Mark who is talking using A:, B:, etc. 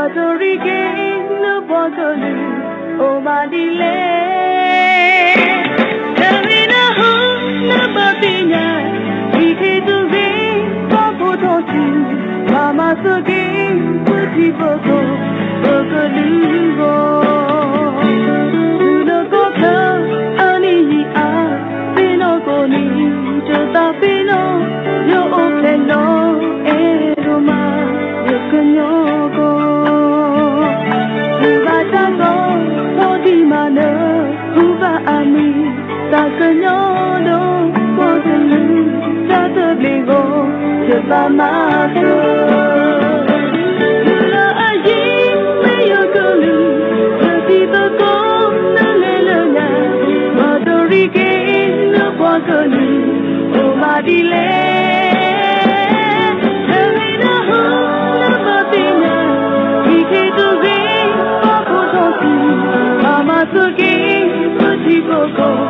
A: Madurigin na bagalu o madile Kamina ho na batinya Ike tuwe paputosu Mama soge puti boko Bagalu go Suno kota ani a Pino koni Jota pino Yo o pleno Eroma Yo kanyoko Takanyodo, Kotalu, Tatabligo, Jabamato. Nula aji, Mayokolu, Tatibako, Nalelana, Madurike, Napakalu, Omadile. Nalinaho, Napatina, Iketuve, Papotosu, Amasuke, Patiboko.